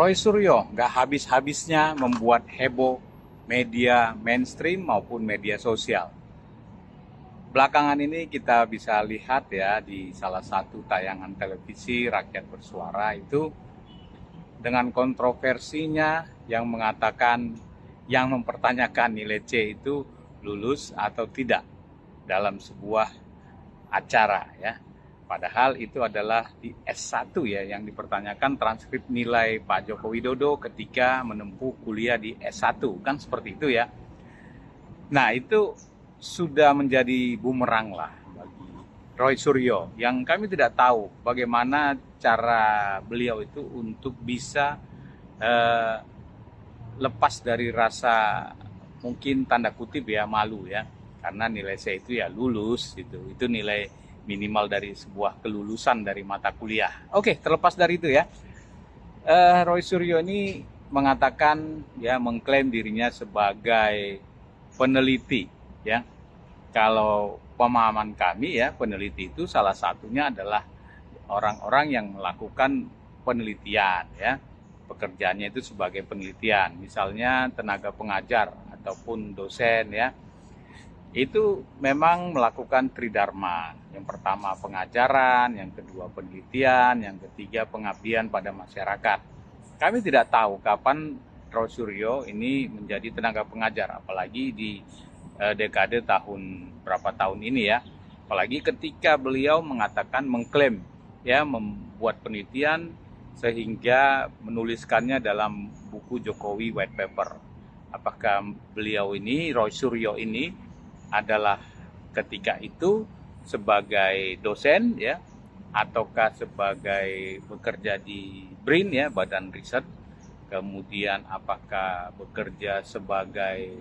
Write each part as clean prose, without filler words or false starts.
Roy Suryo nggak habis-habisnya membuat heboh media mainstream maupun media sosial. Belakangan ini kita bisa lihat ya di salah satu tayangan televisi Rakyat Bersuara itu dengan kontroversinya yang mengatakan, yang mempertanyakan nilai C itu lulus atau tidak dalam sebuah acara ya. Padahal itu adalah di S1 ya yang dipertanyakan transkrip nilai Pak Joko Widodo ketika menempuh kuliah di S1, kan seperti itu ya. Nah itu sudah menjadi bumerang lah bagi Roy Suryo yang kami tidak tahu bagaimana cara beliau itu untuk bisa lepas dari rasa mungkin tanda kutip ya malu ya, karena nilai C itu ya lulus gitu, itu nilai minimal dari sebuah kelulusan dari mata kuliah. Oke, terlepas dari itu ya, Roy Suryo ini mengatakan ya, mengklaim dirinya sebagai peneliti ya. Kalau pemahaman kami ya, peneliti itu salah satunya adalah orang-orang yang melakukan penelitian ya. Pekerjaannya itu sebagai penelitian, misalnya tenaga pengajar ataupun dosen ya. Itu memang melakukan tridharma. Yang pertama pengajaran, yang kedua penelitian, yang ketiga pengabdian pada masyarakat. Kami tidak tahu kapan Roy Suryo ini menjadi tenaga pengajar, apalagi di dekade tahun berapa tahun ini ya. Apalagi ketika beliau mengatakan, mengklaim ya, membuat penelitian sehingga menuliskannya dalam buku Jokowi White Paper. Apakah beliau ini, Roy Suryo ini, adalah ketika itu sebagai dosen ya, ataukah sebagai bekerja di BRIN ya, Badan Riset, kemudian apakah bekerja sebagai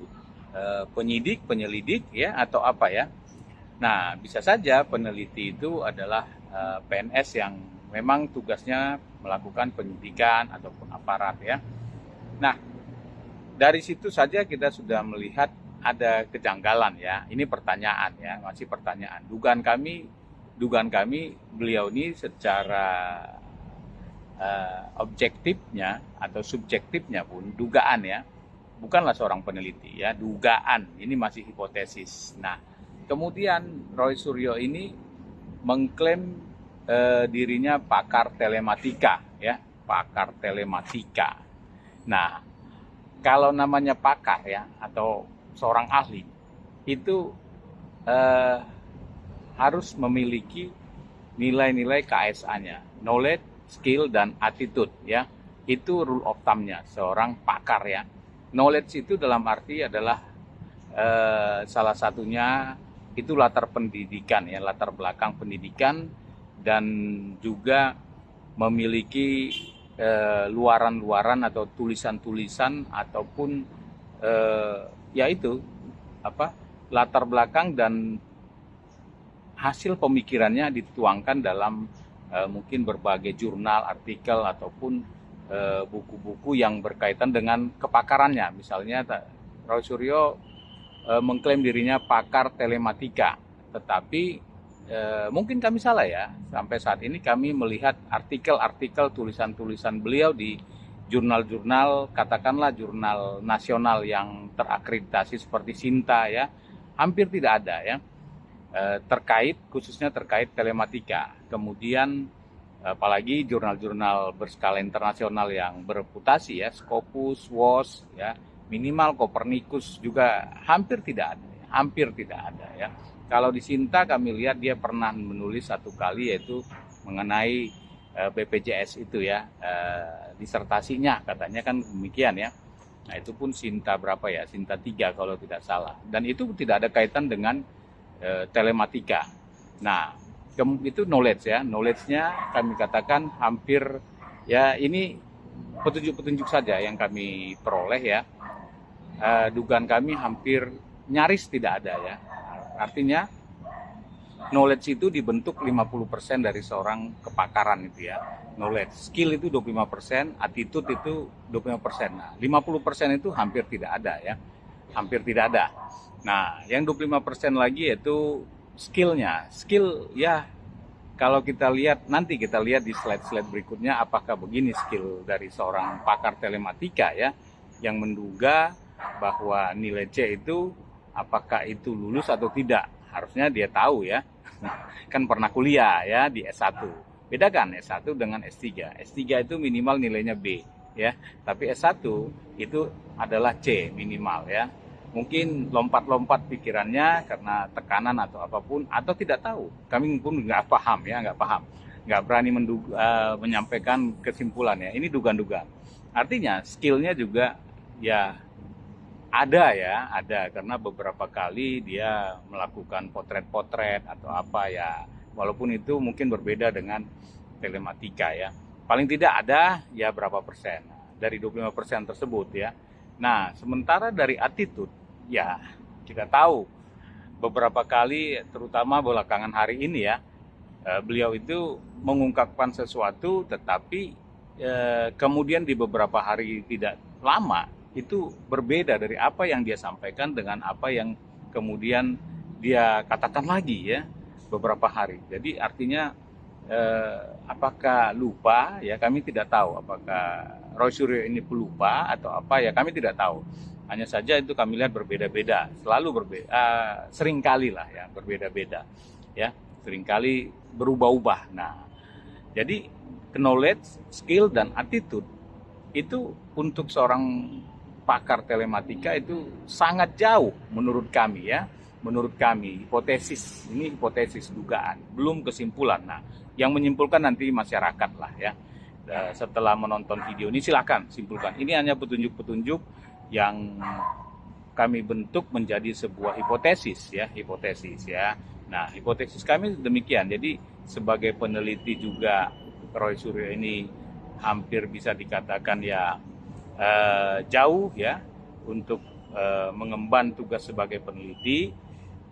penyidik, penyelidik ya, atau apa ya. Nah, bisa saja peneliti itu adalah PNS yang memang tugasnya melakukan penyidikan ataupun aparat ya. Nah, dari situ saja kita sudah melihat ada kejanggalan ya. Ini pertanyaan ya, masih pertanyaan. Dugaan kami beliau ini secara objektifnya atau subjektifnya pun dugaan ya, bukanlah seorang peneliti ya, dugaan. Ini masih hipotesis. Nah, kemudian Roy Suryo ini mengklaim dirinya pakar telematika ya, pakar telematika. Nah, kalau namanya pakar ya atau seorang ahli itu harus memiliki nilai-nilai KSA-nya, knowledge, skill, dan attitude ya. Itu rule of thumb-nya seorang pakar ya. Knowledge itu dalam arti adalah salah satunya itu latar pendidikan ya, latar belakang pendidikan, dan juga memiliki luaran-luaran atau tulisan-tulisan ataupun yaitu apa, latar belakang dan hasil pemikirannya dituangkan dalam mungkin berbagai jurnal, artikel ataupun buku-buku yang berkaitan dengan kepakarannya. Misalnya Roy Suryo mengklaim dirinya pakar telematika, tetapi mungkin kami salah ya. Sampai saat ini kami melihat artikel-artikel, tulisan-tulisan beliau di jurnal-jurnal, katakanlah jurnal nasional yang terakreditasi seperti Sinta ya, hampir tidak ada ya, khususnya terkait telematika. Kemudian apalagi jurnal-jurnal berskala internasional yang bereputasi ya, Scopus, WOS ya, minimal Copernicus juga hampir tidak ada ya. Kalau di Sinta kami lihat dia pernah menulis satu kali, yaitu mengenai BPJS itu ya, disertasinya katanya kan demikian ya. Nah itu pun Sinta berapa ya, Sinta 3 kalau tidak salah, dan itu tidak ada kaitan dengan telematika. Nah itu knowledge ya, knowledge-nya kami katakan hampir ya, ini petunjuk-petunjuk saja yang kami peroleh ya. Dugaan kami hampir nyaris tidak ada ya. Artinya knowledge itu dibentuk 50% dari seorang kepakaran itu ya. Knowledge, skill itu 25%, attitude itu 25%. Nah, 50% itu hampir tidak ada ya. Hampir tidak ada. Nah, yang 25% lagi yaitu skillnya. Skill ya kalau kita lihat, nanti kita lihat di slide-slide berikutnya, apakah begini skill dari seorang pakar telematika ya, yang menduga bahwa nilai C itu apakah itu lulus atau tidak. Harusnya dia tahu ya, kan pernah kuliah ya di S1. Bedakan S1 dengan S3. S3 itu minimal nilainya B ya, tapi S1 itu adalah C minimal ya. Mungkin lompat-lompat pikirannya karena tekanan atau apapun, atau tidak tahu. Kami pun nggak paham ya, nggak berani menyampaikan kesimpulannya. Ini dugaan-dugaan. Artinya skillnya juga ya ada karena beberapa kali dia melakukan potret-potret atau apa ya, walaupun itu mungkin berbeda dengan telematika ya. Paling tidak ada ya berapa persen dari 25% tersebut ya. Nah, sementara dari attitude, ya kita tahu beberapa kali, terutama belakangan hari ini ya, beliau itu mengungkapkan sesuatu, tetapi kemudian di beberapa hari tidak lama, itu berbeda dari apa yang dia sampaikan dengan apa yang kemudian dia katakan lagi ya, beberapa hari. Jadi artinya apakah lupa ya, kami tidak tahu apakah Roy Suryo ini pelupa atau apa ya, kami tidak tahu. Hanya saja itu kami lihat berbeda-beda, selalu berbeda, seringkali lah ya berbeda-beda ya, seringkali berubah-ubah. Nah, jadi knowledge, skill dan attitude itu untuk seorang pakar telematika itu sangat jauh menurut kami ya. Menurut kami, hipotesis, ini hipotesis dugaan, belum kesimpulan. Nah, yang menyimpulkan nanti masyarakat lah ya. Setelah menonton video ini silakan simpulkan. Ini hanya petunjuk-petunjuk yang kami bentuk menjadi sebuah hipotesis ya, Nah, hipotesis kami demikian. Jadi sebagai peneliti juga Roy Suryo ini hampir bisa dikatakan ya jauh ya untuk mengemban tugas sebagai peneliti,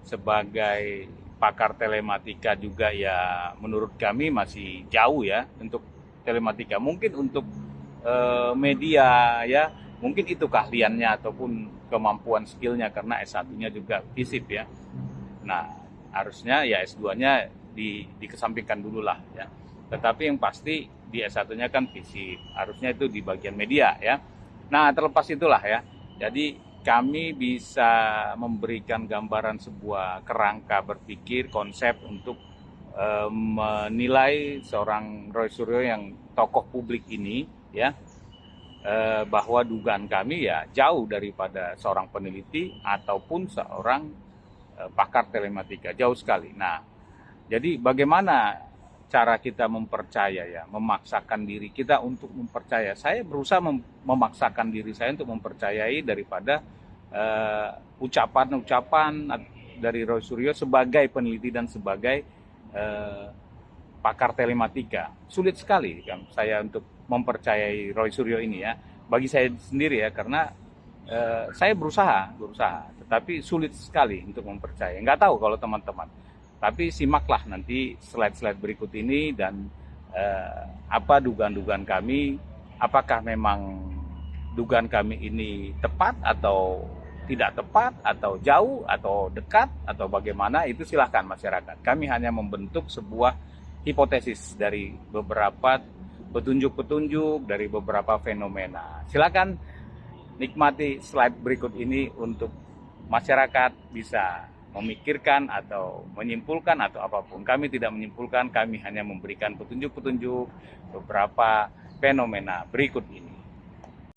sebagai pakar telematika juga ya menurut kami masih jauh ya untuk telematika. Mungkin untuk media ya, mungkin itu keahliannya ataupun kemampuan skillnya karena S1-nya juga FISIP ya. Nah, harusnya ya S2-nya dikesampingkan dulu lah ya. Tetapi yang pasti di S1-nya kan FISIP, harusnya itu di bagian media ya. Nah, terlepas itulah ya. Jadi kami bisa memberikan gambaran sebuah kerangka berpikir, konsep untuk menilai seorang Roy Suryo yang tokoh publik ini ya, bahwa dugaan kami ya jauh daripada seorang peneliti ataupun seorang pakar telematika, jauh sekali. Nah, jadi bagaimana cara kita mempercaya ya, memaksakan diri kita untuk mempercaya. Saya berusaha memaksakan diri saya untuk mempercayai daripada ucapan-ucapan dari Roy Suryo sebagai peneliti dan sebagai pakar telematika. Sulit sekali kan saya untuk mempercayai Roy Suryo ini ya. Bagi saya sendiri ya, karena saya berusaha, tetapi sulit sekali untuk mempercayai. Nggak tahu kalau teman-teman. Tapi simaklah nanti slide-slide berikut ini dan apa dugaan-dugaan kami, apakah memang dugaan kami ini tepat atau tidak tepat, atau jauh, atau dekat, atau bagaimana, itu silahkan masyarakat. Kami hanya membentuk sebuah hipotesis dari beberapa petunjuk-petunjuk, dari beberapa fenomena. Silakan nikmati slide berikut ini untuk masyarakat bisa memikirkan atau menyimpulkan atau apapun. Kami tidak menyimpulkan, kami hanya memberikan petunjuk-petunjuk beberapa fenomena berikut ini.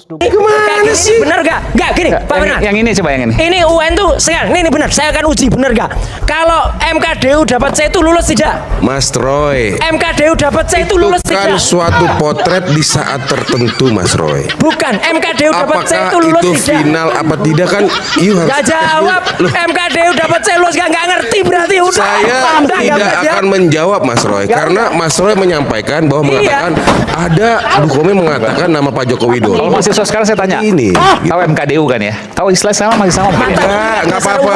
Ini gimana sih? Bener gak? Gak gini, Pak Benar. Yang ini coba yang ini. Ini UN tuh sekarang, ini benar. Saya akan uji bener gak? Kalau MKDU dapat C itu lulus tidak? Mas Roy, MKDU dapat C itu lulus bukan tidak? suatu potret di saat tertentu, Mas Roy. Bukan, MKDU dapat C Apakah itu lulus itu tidak? final apa tidak kan? You harus Gak jawab. MKDU dapat C lulus gak ngerti berarti udah. Saya Paham dah, tidak gak akan menjawab Mas Roy karena Mas Roy menyampaikan bahwa mengatakan ada dokumen mengatakan nama Pak Joko Widodo. Kalau mahasiswa sekarang saya tanya, Ini tahu MKDU kan ya? Tahu istilah sama masih sama mungkin ya? nggak apa-apa,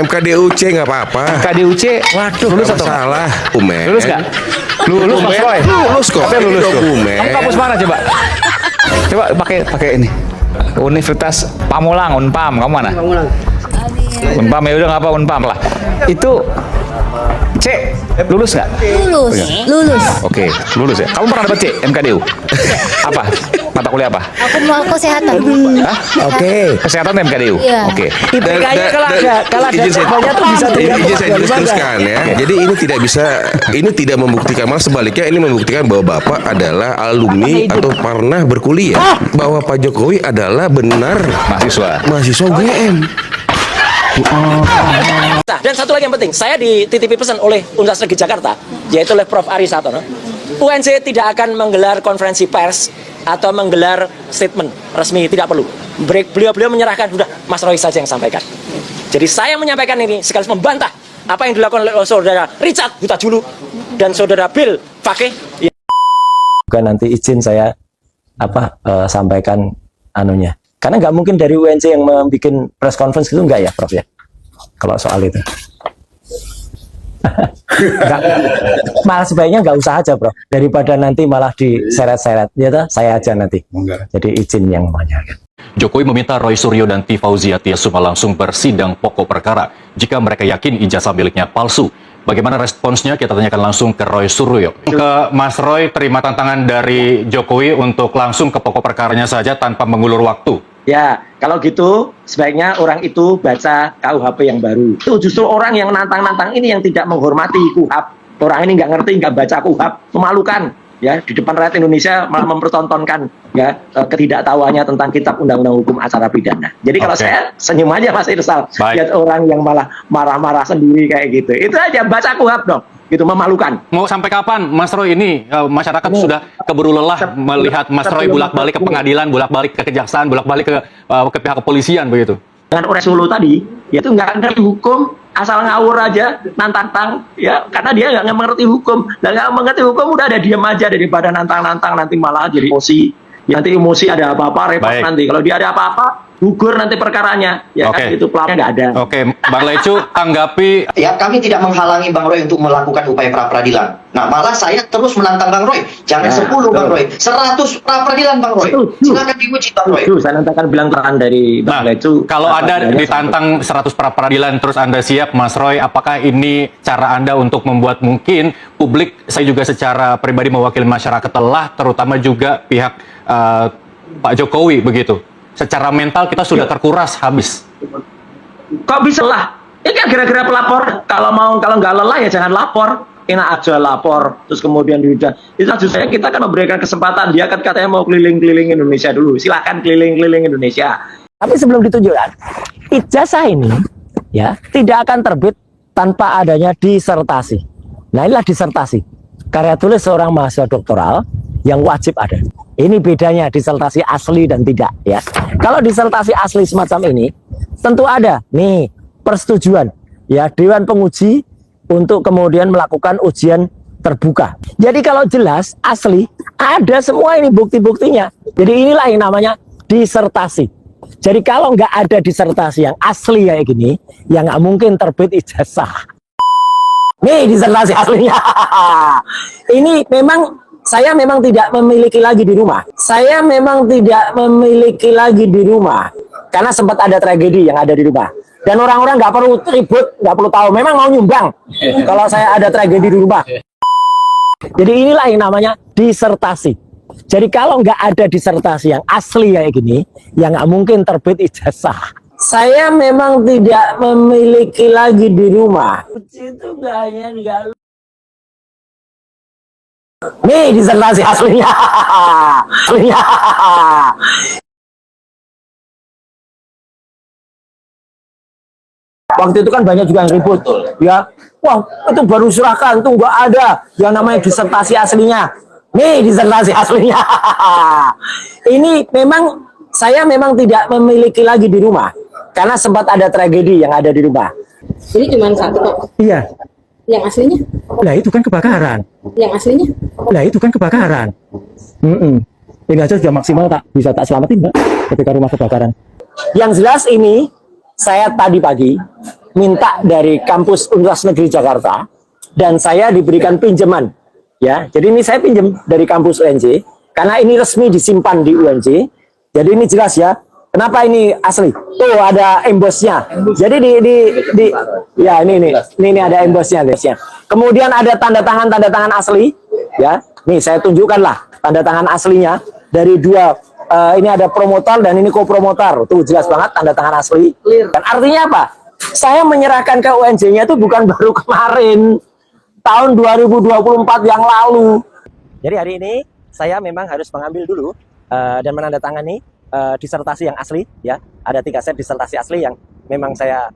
MKDUC nggak apa-apa. MKDUC, waduh, lulus Nggak atau nggak? masalah, Umen. Lulus nggak? Lulus Mas Roy? Lulus kok. Tapi lulus tuh. Dokumen. Kamu kampus mana coba? Coba pakai ini. Universitas Pamulang, Unpam. Kamu mana? Pamulang. Unpam ya udah nggak apa Unpam lah. Itu C, lulus nggak? Lulus, lulus. Oke, lulus ya. Kamu pernah dapat C, MKDU? Apa? Mata kuliah apa? Aku mau kesehatan. Hah? Oke. Kesehatan MKDU? Iya. Oke. IPK-nya kalau ada izin banyak tuh bisa izin saya teruskan ya. Jadi ini tidak bisa, ini tidak membuktikan, malah sebaliknya ini membuktikan bahwa Bapak adalah alumni atau pernah berkuliah, bahwa Pak Jokowi adalah benar mahasiswa UGM. Nah, dan satu lagi yang penting, saya dititipi pesan oleh Universitas Negeri Jakarta, yaitu oleh Prof. Ari Satono. UNJ tidak akan menggelar konferensi pers atau menggelar statement resmi, tidak perlu. Beliau menyerahkan, sudah Mas Roy saja yang sampaikan. Jadi saya menyampaikan ini sekaligus membantah apa yang dilakukan oleh saudara Richard Huta-Julu dan saudara Bill Fakih. Bukan nanti izin saya sampaikan anunya. Karena nggak mungkin dari UNJ yang membuat press conference gitu, nggak ya Prof ya? Kalau soal itu. Malah sebaiknya nggak usah aja Prof. Daripada nanti malah diseret-seret. Ya toh, saya aja nanti. Jadi izin yang menyampaikan. Jokowi meminta Roy Suryo dan T. Fauzia Tiasuma langsung bersidang pokok perkara jika mereka yakin ijazah miliknya palsu. Bagaimana responsnya? Kita tanyakan langsung ke Roy Suryo. Ke Mas Roy, terima tantangan dari Jokowi untuk langsung ke pokok perkaranya saja tanpa mengulur waktu. Ya, kalau gitu sebaiknya orang itu baca KUHP yang baru. Itu justru orang yang nantang-nantang ini yang tidak menghormati KUHP. Orang ini nggak ngerti, nggak baca KUHP, memalukan. Ya, di depan rakyat Indonesia malah mempertontonkan ya ketidaktahuannya tentang kitab undang-undang hukum acara pidana. Jadi kalau saya senyum aja Mas Irsal, lihat orang yang malah marah-marah sendiri kayak gitu. Itu aja, baca KUHP dong. Gitu, memalukan. Mau sampai kapan Mas Roy ini? Masyarakat sudah keburu lelah melihat Mas Roy bolak-balik ke pengadilan, bolak-balik ke kejaksaan, bolak-balik ke pihak kepolisian begitu. Dengan Ores Solo tadi, ya itu nggak ngerti hukum, asal ngawur aja, nantang-nantang, ya karena dia nggak mengerti hukum. Dan nggak mengerti hukum udah ada diam aja daripada nantang-nantang, nanti malah jadi emosi. Ya, nanti emosi ada apa-apa, repot nanti. Kalau dia ada apa-apa, gugur nanti perkaranya, ya kan itu pelapor nggak ada. Oke, Bang Lecu tanggapi. Ya, kami tidak menghalangi Bang Roy untuk melakukan upaya pra-peradilan. Nah, malah saya terus menantang Bang Roy. Jangan 10 Bang Roy, 100 pra-peradilan Bang Roy. Silakan diuji Bang Roy. Saya nantikan bilang terang dari Bang Lecu. Kalau ada ditantang 100 pra-peradilan terus Anda siap, Mas Roy, apakah ini cara Anda untuk membuat mungkin publik, saya juga secara pribadi mewakili masyarakat telah, terutama juga pihak Pak Jokowi begitu. Secara mental kita sudah terkuras habis. Kok bisa lah? Ini kan kira-kira pelapor. Kalau nggak lelah ya jangan lapor. Enak aja lapor. Terus kemudian diudah. Itu maksud saya, kita kan memberikan kesempatan. Dia kan katanya mau keliling-keliling Indonesia dulu. Silakan keliling-keliling Indonesia. Tapi sebelum ditunjukkan, ijazah ini ya tidak akan terbit tanpa adanya disertasi. Nah, inilah disertasi. Karya tulis seorang mahasiswa doktoral yang wajib ada. Ini bedanya disertasi asli dan tidak ya. Kalau disertasi asli semacam ini tentu ada nih persetujuan ya Dewan Penguji untuk kemudian melakukan ujian terbuka. Jadi kalau jelas asli ada semua ini bukti-buktinya. Jadi inilah yang namanya disertasi. Jadi kalau nggak ada disertasi yang asli kayak gini, ya nggak mungkin terbit ijazah. Nih disertasi aslinya. Ini saya memang tidak memiliki lagi di rumah. Saya memang tidak memiliki lagi di rumah. Karena sempat ada tragedi yang ada di rumah. Dan orang-orang nggak perlu ribut, nggak perlu tahu. Memang mau nyumbang kalau saya ada tragedi di rumah. Jadi inilah yang namanya disertasi. Jadi kalau nggak ada disertasi yang asli kayak gini, ya nggak mungkin terbit ijazah. Saya memang tidak memiliki lagi di rumah. Itu nggak. Nih disertasi aslinya. Waktu itu kan banyak juga yang ribut ya. Wah, itu baru serahkan, tuh nggak ada yang namanya disertasi aslinya. Nih disertasi aslinya. Ini saya memang tidak memiliki lagi di rumah. Karena sempat ada tragedi yang ada di rumah. Jadi cuma satu kok. Iya. Yang aslinya? Lah itu kan kebakaran. Yang aslinya? Lah itu kan kebakaran. Ini aja sudah maksimal bisa tak selamatin Mbak ketika rumah kebakaran. Yang jelas ini saya tadi pagi minta dari kampus Universitas Negeri Jakarta dan saya diberikan pinjaman. Ya, jadi ini saya pinjam dari kampus UNJ karena ini resmi disimpan di UNJ. Jadi ini jelas ya. Kenapa ini asli? Tuh ada embossnya. Jadi ya ini ada embossnya. Kemudian ada tanda tangan asli, ya. Nih saya tunjukkanlah tanda tangan aslinya dari dua. Ini ada promotor dan ini kopromotor. Tuh jelas banget tanda tangan asli. Dan artinya apa? Saya menyerahkan ke UNJ-nya itu bukan baru kemarin, tahun 2024 yang lalu. Jadi hari ini saya memang harus mengambil dulu dan menandatangani disertasi yang asli, ya. Ada 3 set disertasi asli yang memang saya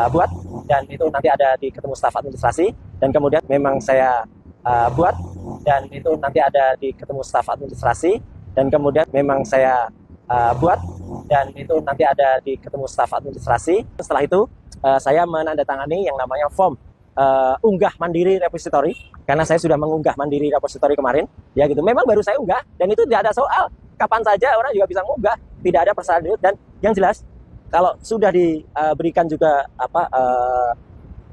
buat, dan itu nanti ada di ketemu staf administrasi, dan kemudian memang saya buat, dan itu nanti ada di ketemu staf administrasi, dan kemudian memang saya buat, dan itu nanti ada di ketemu staf administrasi. Setelah itu saya menandatangani yang namanya form unggah mandiri repository, karena saya sudah mengunggah mandiri repository kemarin, ya gitu. Memang baru saya unggah, dan itu tidak ada soal, kapan saja orang juga bisa mengunggah, tidak ada persyaratan. Dan yang jelas kalau sudah diberikan juga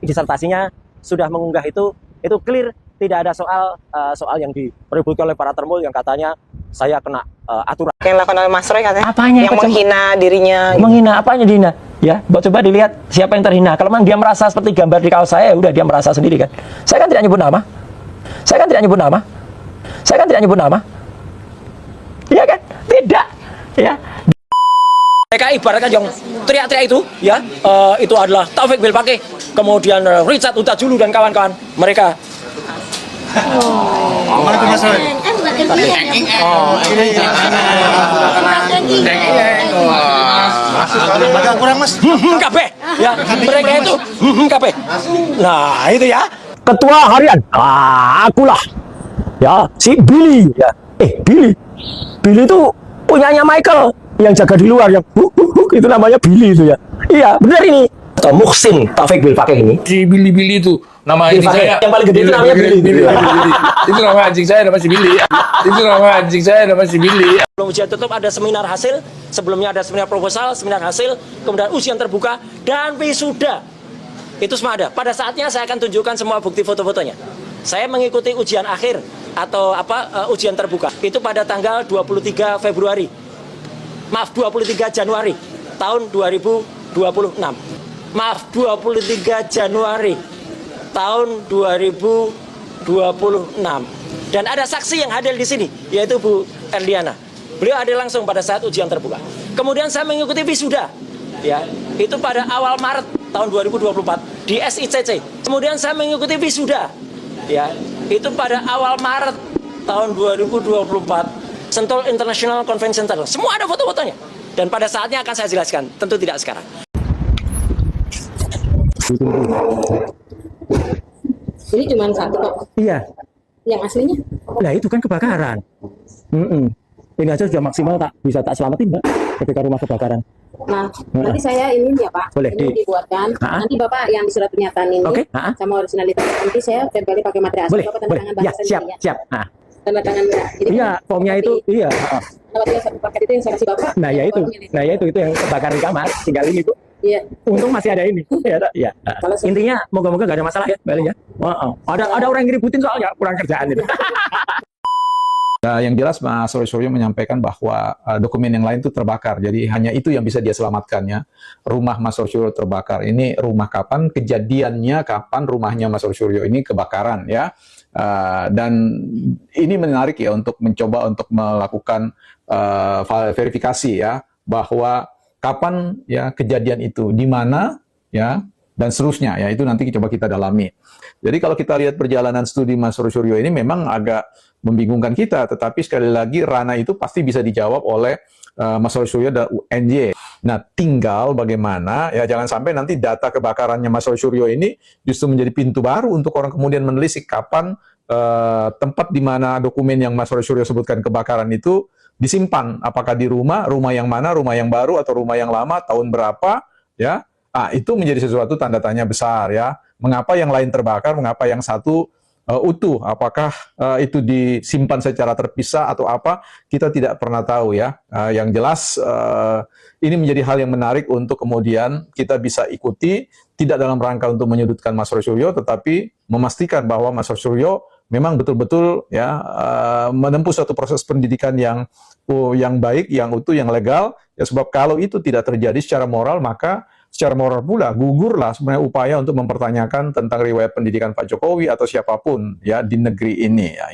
disertasinya, sudah mengunggah itu clear, tidak ada soal yang dipeributkan oleh para termul yang katanya saya kena aturan. Yang dilakukan oleh Mas Roy katanya Apanya yang menghina dirinya. Menghina apanya dihina? Ya, coba dilihat siapa yang terhina. Kalau memang dia merasa seperti gambar di kaos saya, udah dia merasa sendiri kan. Saya kan tidak nyebut nama. Saya kan tidak nyebut nama. Saya kan tidak nyebut nama. Iya kan? Tidak. Ya. Mereka ibaratkan yang teriak-teriak itu, ya, itu adalah Taufik Bilpake, kemudian Richard Utajulu dan kawan-kawan mereka. Mana tuh Mas Roy? Agak kurang Mas. Kabeh. Ya, mereka itu kabeh. Nah, itu ya. Ketua harian. Akulah. Ya, si Billy ya. Billy. Billy itu punyanya Michael yang jaga di luar, yang itu namanya Billy itu ya. Iya, benar ini. Atau Muhsin Taufik Bilpake ini. Si Billy itu nama anjing saya. Yang paling gede itu namanya Billy. Itu nama anjing saya, nama si Billy. Itu nama anjing saya, nama si Billy. Sebelum ujian tutup ada seminar hasil, sebelumnya ada seminar proposal, seminar hasil, kemudian ujian terbuka dan wisuda. Itu semua ada. Pada saatnya saya akan tunjukkan semua bukti foto-fotonya. Saya mengikuti ujian akhir atau ujian terbuka. Itu pada tanggal 23 Februari. Maaf, 23 Januari tahun 2026. Maaf, 23 Januari tahun 2026. Dan ada saksi yang hadir di sini, yaitu Bu Erliana. Beliau hadir langsung pada saat ujian terbuka. Kemudian saya mengikuti wisuda, ya, itu pada awal Maret tahun 2024 di SICC. Kemudian saya mengikuti wisuda, ya, itu pada awal Maret tahun 2024 Sentul International Convention Center. Semua ada foto-fotonya. Dan pada saatnya akan saya jelaskan, tentu tidak sekarang. Jadi cuma satu kok. Iya. Yang aslinya? Nah itu kan kebakaran. Ini aja sudah maksimal bisa tak selamatin Mbak ketika rumah kebakaran. Nah, nanti saya ini ya Pak. Boleh, ini dibuatkan. Nanti Bapak yang surat pernyataan ini sama originalitas. Nanti saya tempeli pakai materai asli. Boleh, Bapak tanda boleh. tangan Ya, bahasa siap, ya. siap. Tanda tangan ya. Iya, formnya itu, iya. Lewat satu paket itu yang saya kasih Bapak. Nah ya itu yang kebakaran di kamar. Tinggal ini Bu. Iya. Untung masih ada ini. Iya. Intinya moga-moga gak ada masalah ya, Mbak Elin ya. Ada orang yang ngeributin soalnya kurang kerjaan itu. Nah, yang jelas Mas Roy Suryo menyampaikan bahwa dokumen yang lain itu terbakar. Jadi hanya itu yang bisa dia selamatkannya. Rumah Mas Roy Suryo terbakar. Ini rumah kapan? Kejadiannya kapan rumahnya Mas Roy Suryo ini kebakaran ya. Dan ini menarik ya untuk mencoba untuk melakukan verifikasi ya bahwa kapan ya kejadian itu, di mana ya, dan seterusnya ya, itu nanti coba kita dalami. Jadi kalau kita lihat perjalanan studi Mas Roy Suryo ini memang agak membingungkan kita, tetapi sekali lagi ranah itu pasti bisa dijawab oleh Mas Roy Suryo dan UNJ. Nah, tinggal bagaimana ya, jangan sampai nanti data kebakarannya Mas Roy Suryo ini justru menjadi pintu baru untuk orang kemudian menelisik kapan tempat di mana dokumen yang Mas Roy Suryo sebutkan kebakaran itu disimpan, apakah di rumah yang mana, rumah yang baru atau rumah yang lama, tahun berapa ya. Itu menjadi sesuatu tanda tanya besar ya. Mengapa yang lain terbakar, mengapa yang satu utuh, apakah itu disimpan secara terpisah atau apa, kita tidak pernah tahu ya. Yang jelas ini menjadi hal yang menarik untuk kemudian kita bisa ikuti, tidak dalam rangka untuk menyudutkan Mas Roy Suryo, tetapi memastikan bahwa Mas Roy Suryo memang betul-betul ya menempuh suatu proses pendidikan yang baik, yang utuh, yang legal ya, sebab kalau itu tidak terjadi secara moral, maka secara moral pula gugurlah sebenarnya upaya untuk mempertanyakan tentang riwayat pendidikan Pak Jokowi atau siapapun ya di negeri ini ya.